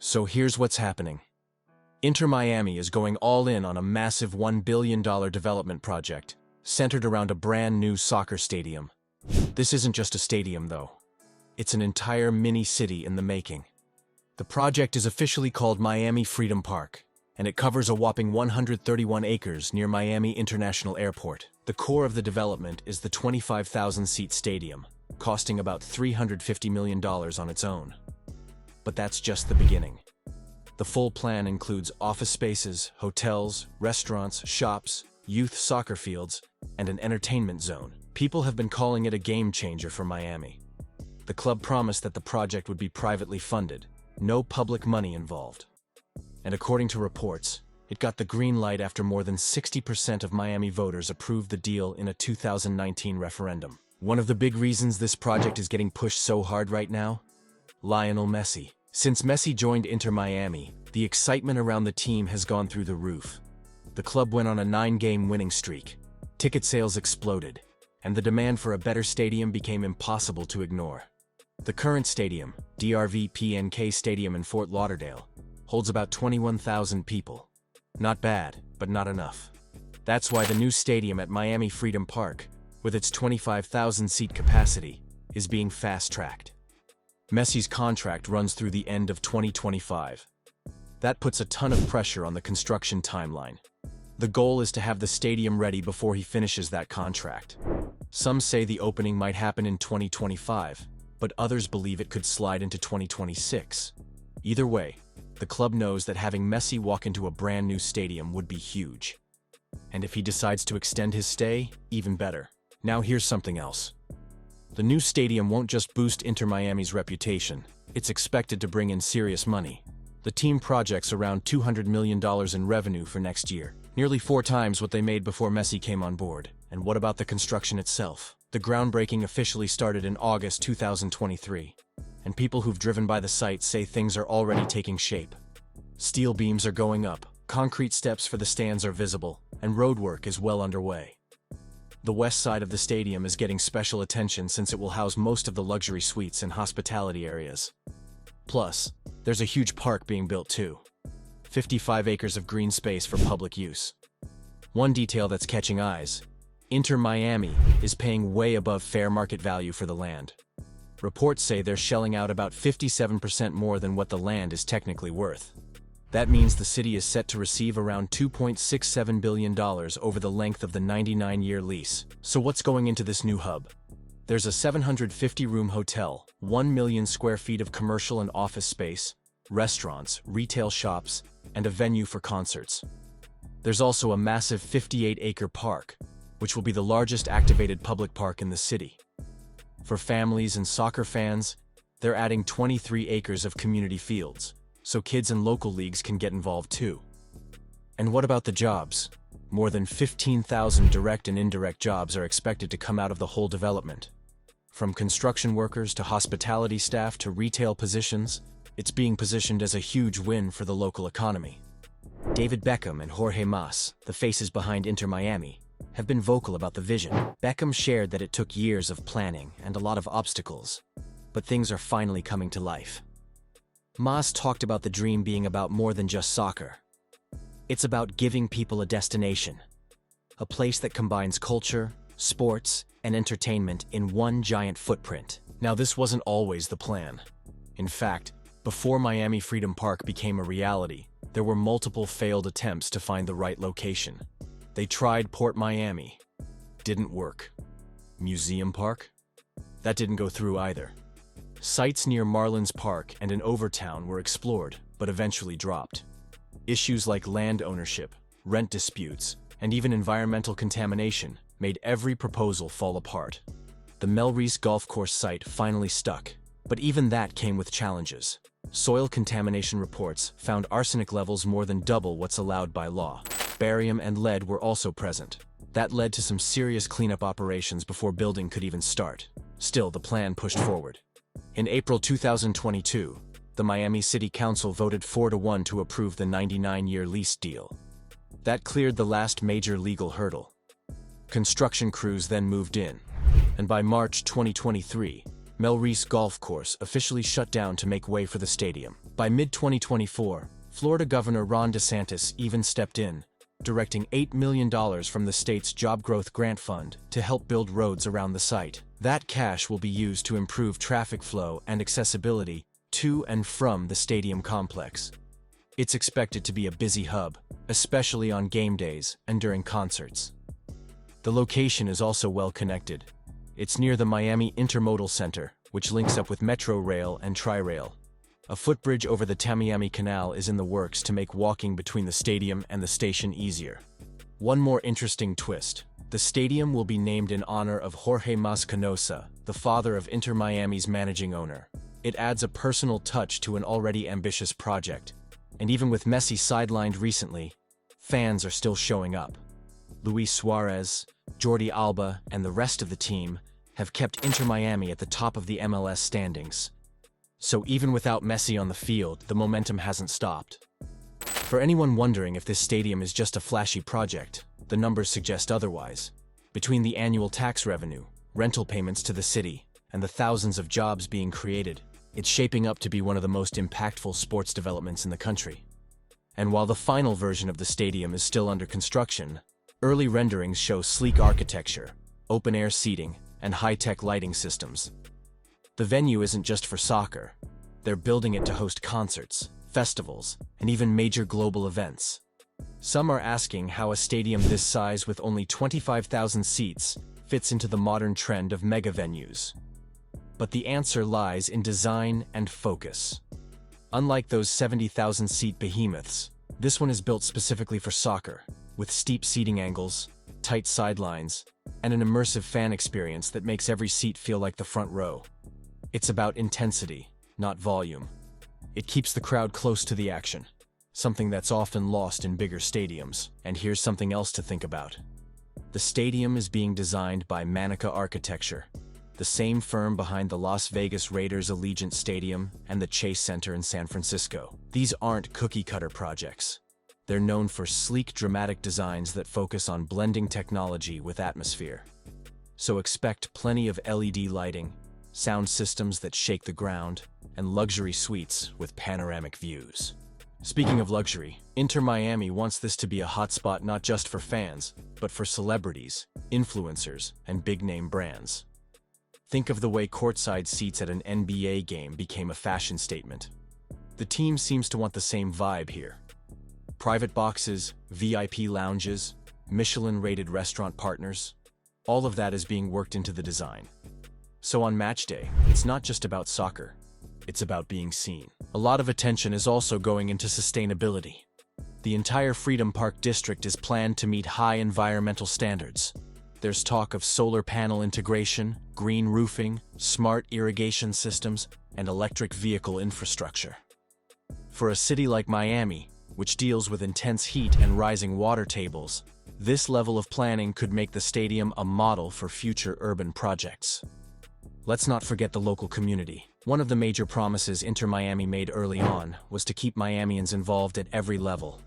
So here's what's happening. Inter Miami is going all in on a massive $1 billion development project centered around a brand new soccer stadium. This isn't just a stadium, though. It's an entire mini-city in the making. The project is officially called Miami Freedom Park, and it covers a whopping 131 acres near Miami International Airport. The core of the development is the 25,000-seat stadium, costing about $350 million on its own. But that's just the beginning. The full plan includes office spaces, hotels, restaurants, shops, youth soccer fields, and an entertainment zone. People have been calling it a game changer for Miami. The club promised that the project would be privately funded, no public money involved. And according to reports, it got the green light after more than 60% of Miami voters approved the deal in a 2019 referendum. One of the big reasons this project is getting pushed so hard right now? Lionel Messi. Since Messi joined Inter Miami, the excitement around the team has gone through the roof. The club went on a 9-game winning streak. Ticket sales exploded, and the demand for a better stadium became impossible to ignore. The current stadium, DRV-PNK Stadium in Fort Lauderdale, holds about 21,000 people. Not bad, but not enough. That's why the new stadium at Miami Freedom Park, with its 25,000-seat capacity, is being fast-tracked. Messi's contract runs through the end of 2025. That puts a ton of pressure on the construction timeline. The goal is to have the stadium ready before he finishes that contract. Some say the opening might happen in 2025, but others believe it could slide into 2026. Either way, the club knows that having Messi walk into a brand new stadium would be huge. And if he decides to extend his stay, even better. Now here's something else. The new stadium won't just boost Inter Miami's reputation, it's expected to bring in serious money. The team projects around $200 million in revenue for next year, nearly 4 times what they made before Messi came on board. And what about the construction itself? The groundbreaking officially started in August 2023, and people who've driven by the site say things are already taking shape. Steel beams are going up, concrete steps for the stands are visible, and roadwork is well underway. The west side of the stadium is getting special attention since it will house most of the luxury suites and hospitality areas. Plus, there's a huge park being built too. 55 acres of green space for public use. One detail that's catching eyes: Inter Miami is paying way above fair market value for the land. Reports say they're shelling out about 57% more than what the land is technically worth. That means the city is set to receive around $2.67 billion over the length of the 99-year lease. So what's going into this new hub? There's a 750-room hotel, 1 million square feet of commercial and office space, restaurants, retail shops, and a venue for concerts. There's also a massive 58-acre park, which will be the largest activated public park in the city. For families and soccer fans, they're adding 23 acres of community fields, so kids and local leagues can get involved too. And what about the jobs? More than 15,000 direct and indirect jobs are expected to come out of the whole development. From construction workers to hospitality staff to retail positions, it's being positioned as a huge win for the local economy. David Beckham and Jorge Mas, the faces behind Inter Miami, have been vocal about the vision. Beckham shared that it took years of planning and a lot of obstacles, but things are finally coming to life. Mas talked about the dream being about more than just soccer. It's about giving people a destination, a place that combines culture, sports, and entertainment in one giant footprint. Now, this wasn't always the plan. In fact, before Miami Freedom Park became a reality, there were multiple failed attempts to find the right location. They tried Port Miami. Didn't work. Museum Park? That didn't go through either. Sites near Marlins Park and in Overtown were explored, but eventually dropped. Issues like land ownership, rent disputes, and even environmental contamination made every proposal fall apart. The Melreese Golf Course site finally stuck, but even that came with challenges. Soil contamination reports found arsenic levels more than double what's allowed by law. Barium and lead were also present. That led to some serious cleanup operations before building could even start. Still, the plan pushed forward. In April 2022, the Miami City Council voted 4-1 to approve the 99-year lease deal. That cleared the last major legal hurdle. Construction crews then moved in, and by March 2023, Melreese Golf Course officially shut down to make way for the stadium. By mid-2024, Florida Governor Ron DeSantis even stepped in, directing $8 million from the state's Job Growth Grant Fund to help build roads around the site. That cash will be used to improve traffic flow and accessibility to and from the stadium complex. It's expected to be a busy hub, especially on game days and during concerts. The location is also well connected. It's near the Miami Intermodal Center, which links up with Metro Rail and Tri-Rail. A footbridge over the Tamiami Canal is in the works to make walking between the stadium and the station easier. One more interesting twist. The stadium will be named in honor of Jorge Mascanosa, the father of Inter Miami's managing owner. It adds a personal touch to an already ambitious project. And even with Messi sidelined recently, fans are still showing up. Luis Suarez, Jordi Alba, and the rest of the team have kept Inter Miami at the top of the MLS standings. So even without Messi on the field, the momentum hasn't stopped. For anyone wondering if this stadium is just a flashy project, the numbers suggest otherwise. Between the annual tax revenue, rental payments to the city, and the thousands of jobs being created, it's shaping up to be one of the most impactful sports developments in the country. And while the final version of the stadium is still under construction, early renderings show sleek architecture, open-air seating, and high-tech lighting systems. The venue isn't just for soccer. They're building it to host concerts, festivals, and even major global events. Some are asking how a stadium this size with only 25,000 seats fits into the modern trend of mega venues. But the answer lies in design and focus. Unlike those 70,000-seat behemoths, this one is built specifically for soccer, with steep seating angles, tight sidelines, and an immersive fan experience that makes every seat feel like the front row. It's about intensity, not volume. It keeps the crowd close to the action, something that's often lost in bigger stadiums. And here's something else to think about. The stadium is being designed by Manica Architecture, the same firm behind the Las Vegas Raiders Allegiant Stadium and the Chase Center in San Francisco. These aren't cookie-cutter projects. They're known for sleek, dramatic designs that focus on blending technology with atmosphere. So expect plenty of LED lighting, sound systems that shake the ground, and luxury suites with panoramic views. Speaking of luxury, Inter Miami wants this to be a hotspot not just for fans, but for celebrities, influencers, and big-name brands. Think of the way courtside seats at an NBA game became a fashion statement. The team seems to want the same vibe here. Private boxes, VIP lounges, Michelin-rated restaurant partners, all of that is being worked into the design. So on match day, it's not just about soccer, it's about being seen. A lot of attention is also going into sustainability. The entire Freedom Park district is planned to meet high environmental standards. There's talk of solar panel integration, green roofing, smart irrigation systems, and electric vehicle infrastructure. For a city like Miami, which deals with intense heat and rising water tables, this level of planning could make the stadium a model for future urban projects. Let's not forget the local community. One of the major promises Inter Miami made early on was to keep Miamians involved at every level.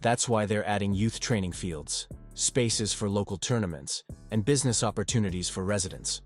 That's why they're adding youth training fields, spaces for local tournaments, and business opportunities for residents.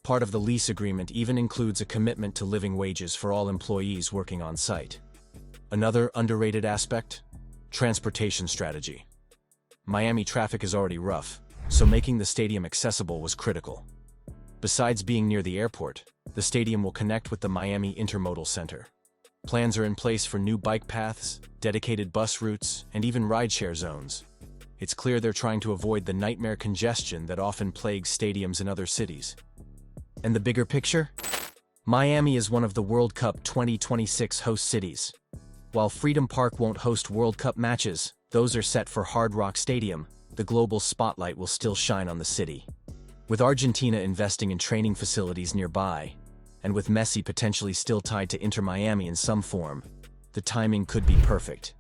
Part of the lease agreement even includes a commitment to living wages for all employees working on site. Another underrated aspect? Transportation strategy. Miami traffic is already rough, so making the stadium accessible was critical. Besides being near the airport, the stadium will connect with the Miami Intermodal Center. Plans are in place for new bike paths, dedicated bus routes, and even rideshare zones. It's clear they're trying to avoid the nightmare congestion that often plagues stadiums in other cities. And the bigger picture? Miami is one of the World Cup 2026 host cities. While Freedom Park won't host World Cup matches, those are set for Hard Rock Stadium, the global spotlight will still shine on the city. With Argentina investing in training facilities nearby, and with Messi potentially still tied to Inter Miami in some form, the timing could be perfect.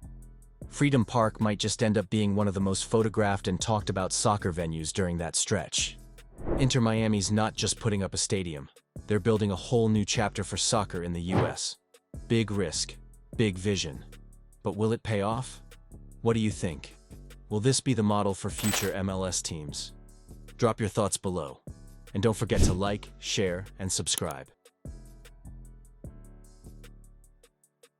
Freedom Park might just end up being one of the most photographed and talked about soccer venues during that stretch. Inter Miami's not just putting up a stadium, they're building a whole new chapter for soccer in the US. Big risk, big vision. But will it pay off? What do you think? Will this be the model for future MLS teams? Drop your thoughts below. And don't forget to like, share, and subscribe.